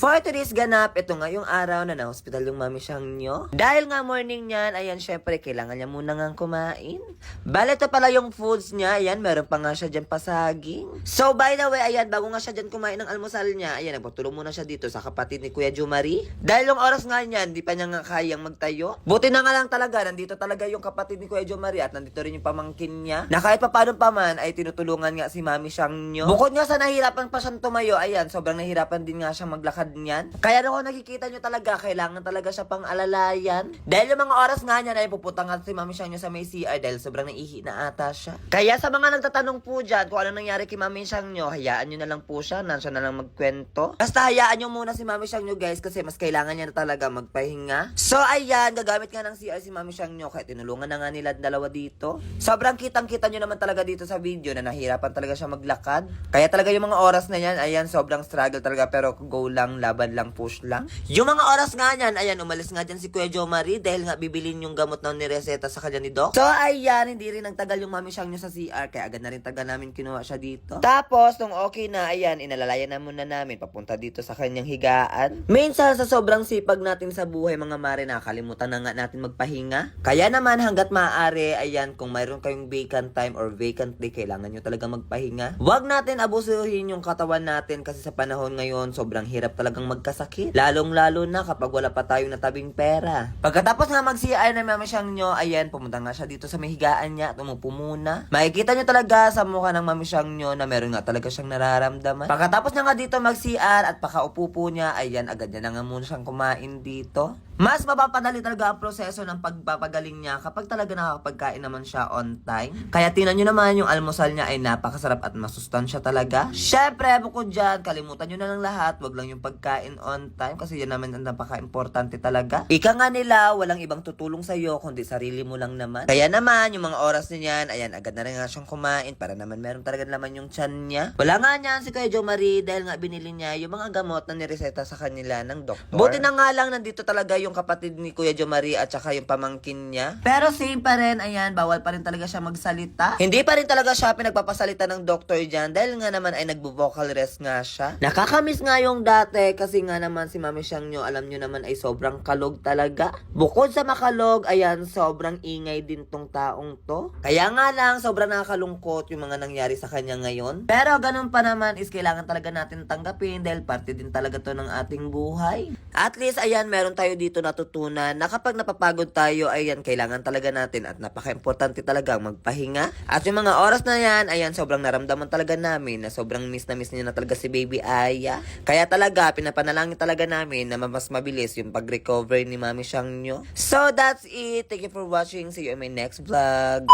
For today's ganap, ito nga yung araw na na-hospital yung mami siyang nyo. Dahil nga morning niyan, ayan, syempre, kailangan niya muna nga kumain. Bale, ito pala yung foods niya. Ayan, meron pa nga siya dyan pasaging. So, by the way, ayan, bago nga siya dyan kumain ng almusal niya, ayan, nagpatulong muna siya dito sa kapatid ni Kuya Jumari. Dahil yung oras nga niyan, di pa niya nga kayang magtayo. Buti na nga lang talaga, nandito talaga yung kapatid ni Kuya Jumari at nandito rin yung pamangkin niya. Na kahit pa paano pa man, ay tinutulungan nga si mami siyang nyo. Bukod nga sa nahihirapan pa siyang tumayo, ayan, sobrang nahihirapan din nga siyang maglakad niyan. Kaya kung nakikita nyo talaga, kailangan talaga siya pang alalayan. Dahil yung mga oras nga niyan ay pupunta nga si mami siyang nyo sa may CR dahil sobrang naihi na ata siya. Kaya sa mga nagtatanong po dyan kung ano nangyari kay mami siyang nyo, hayaan nyo na lang po siya, siya na lang magkwento. Basta hayaan nyo muna si mami siyang nyo guys kasi mas kailangan niya na talaga magpahinga. So ayan, gagamit nga ng CR si mami siyang nyo kaya tinulungan na nga nila dalawa dito. Sobrang kitang-kita nyo naman talaga dito sa video na nahirapan talaga siya maglakad. Kaya talaga yung mga oras na yan, ayan, sobrang struggle talaga pero go lang, laban lang, push lang. Yung mga oras nga yan, ayan, umalis nga dyan si Kuya Jomari dahil nga bibilin yung gamot na nireseta sa kanya ni Doc. So ayan, hindi rin nagtagal yung mami siyang nyo sa CR kaya agad na rin tagal namin kinuha siya dito. Tapos, nung okay na, ayan, inalalayan na muna namin papunta dito sa kanyang higaan. Minsan sa sobrang sipag natin sa buhay mga mare, nakalimutan na nga natin magpahinga. Kaya naman hanggat maaari, ayan, kung mayroon kayong vacant time or vacant day, kailangan nyo talaga magpahinga. Huwag natin abusuhin yung katawan natin kasi sa panahon ngayon, sobrang hirap talagang magkasakit. Lalong-lalo na kapag wala pa tayong natabing pera. Pagkatapos nga mag-CR na mami siyang nyo, ayan, pumunta nga siya dito sa may higaan niya at umupo muna. Makikita nyo talaga sa mukha ng mami siyang nyo na meron nga talaga siyang nararamdaman. Pagkatapos niya nga dito mag-CR at pakaupo po niya, ayan, agad niya na nga muna siyang kumain dito. Mas mapapadali talaga ang proseso ng pagpapagaling niya kapag talaga nakakapagkain naman siya on time. Kaya tingnan nyo naman yung almusal niya ay napakasarap at masustansya talaga. Syempre, bukod dyan, kalimutan nyo na lang lahat. Wag lang yung pagkain on time kasi yan naman ang napaka-importante talaga. Ika nga nila, walang ibang tutulong sa'yo kundi sarili mo lang naman. Kaya naman, yung mga oras niyan, ayan, agad na rin nga siyang kumain para naman meron talaga naman yung tiyan niya. Wala nga niyan si Kuya Jomari dahil nga binili niya yung mga gamot na nireseta sa kanila ng doktor. Buti na nga lang nandito talaga yung kapatid ni Kuya Jomari at saka yung pamangkin niya. Pero same pa rin, ayan, bawal pa rin talaga siya magsalita. Hindi pa rin talaga siya pinagpapasalita ng doktor dyan dahil nga naman ay nagbo-vocal rest nga siya. Nakakamiss nga yung dati kasi nga naman si mami siyang nyo, alam nyo naman ay sobrang kalog talaga. Bukod sa makalog, ayan, sobrang ingay din tong taong to. Kaya nga lang, sobrang nakakalungkot yung mga nangyari sa kanya ngayon. Pero ganun pa naman is kailangan talaga natin tanggapin dahil parte din talaga to ng ating buhay. At least, ayan, meron tayo dito natutunan na kapag napapagod tayo, ayan, kailangan talaga natin at napaka-importante talaga magpahinga. At yung mga oras na yan, ayan, sobrang naramdaman talaga namin na sobrang miss niya na talaga si Baby Aya. Kaya talaga, pinapanalangin talaga namin na mas mabilis yung pag-recover ni Mami siyang nyo. So, that's it. Thank you for watching. See you in my next vlog.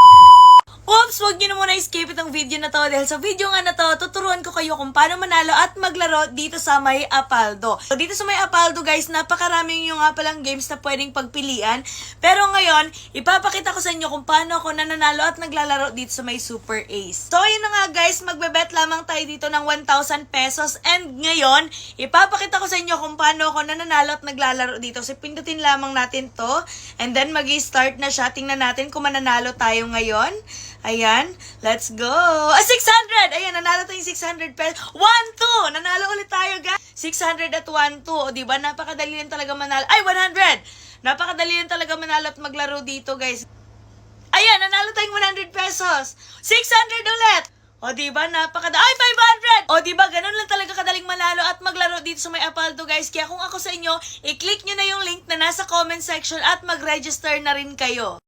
Oops! Huwag nyo na muna skip itong video na to dahil sa video nga na to, tuturuan ko kayo kung paano manalo at maglaro dito sa may Apaldo. So, dito sa may Apaldo guys, napakaraming yung nga palang games na pwedeng pagpilian. Pero ngayon, ipapakita ko sa inyo kung paano ako nananalo at naglalaro dito sa may Super Ace. So, yun na nga guys, magbebet lamang tayo dito ng 1,000 pesos. And ngayon, ipapakita ko sa inyo kung paano ako nananalo at naglalaro dito. So, pindutin lamang natin to. And then, mag-i-start na siya. Tingnan natin kung mananalo tayo ngayon. Ayan, let's go. 600! Ayan, nanalo tayong 600 pesos. 1-2! Nanalo ulit tayo, guys. 600 at 1-2. O, diba? Napakadali lang talaga manalo. Ay, 100! Napakadali lang talaga manalo at maglaro dito, guys. Ayan, nanalo tayong 100 pesos. 600 ulit! O, diba? Ay, 500! O, diba? Ganun lang talaga kadaling manalo at maglaro dito sa may Apaldo, guys. Kaya kung ako sa inyo, i-click nyo na yung link na nasa comment section at mag-register na rin kayo.